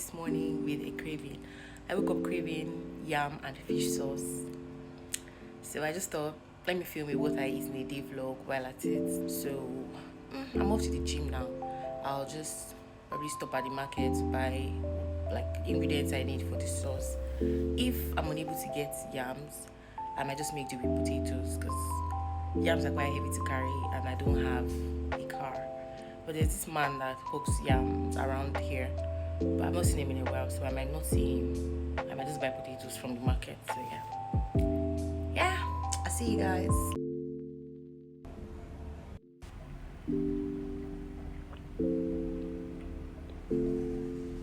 this morning with a craving. I woke up craving yam and fish sauce. So I just thought, let me film what I eat in a day vlog while at it. So I'm off to the gym now. I'll just probably stop at the market to buy like ingredients I need for the sauce. If I'm unable to get yams, I might just make do with potatoes because yams are quite heavy to carry and I don't have a car. But there's this man that hooks yams around here, but I've not seen him in a while, so I might not see him. I might just buy potatoes from the market. So yeah, I'll see you guys.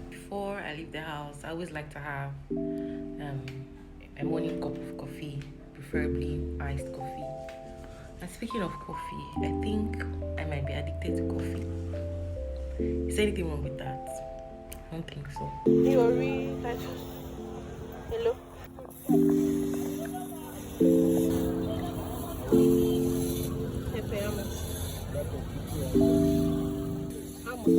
Before I leave the house, I always like to have a morning cup of coffee, preferably iced coffee. And speaking of coffee, I think I might be addicted to coffee. Is there anything wrong with that? I don't think so. Hello? How much?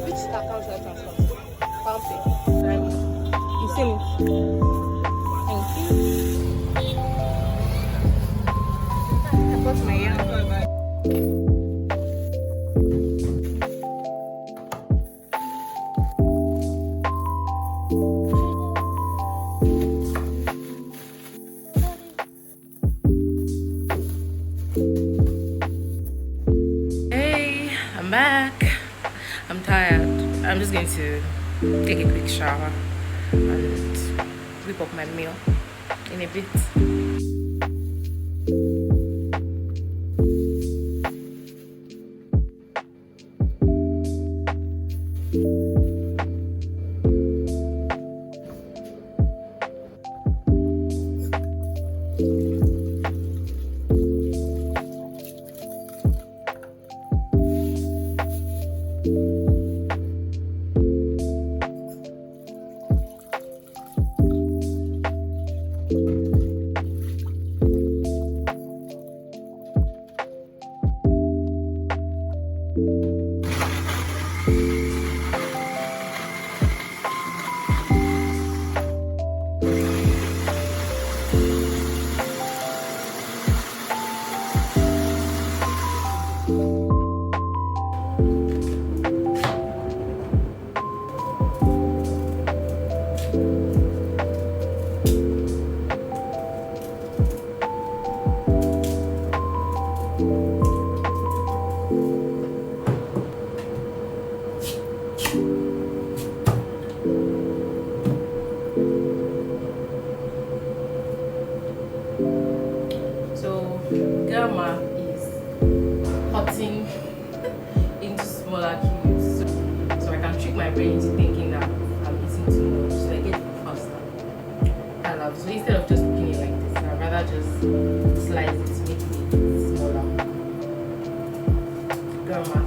Which account should I transfer? PalmPay. You see me? Thank you. I got my yam. Hey, I'm back. I'm tired. I'm just going to take a quick shower and whip up my meal in a bit. Grandma is cutting into smaller cubes so I can trick my brain into thinking that I'm eating too much so I get it faster. So instead of just cooking it like this, I'd rather just slice it to make it smaller. Grandma.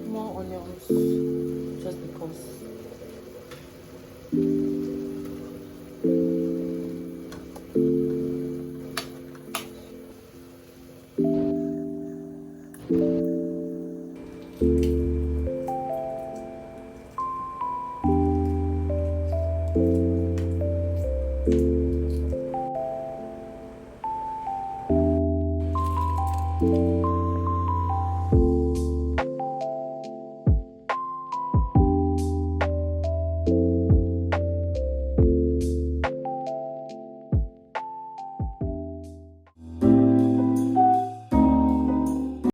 More onions, just because.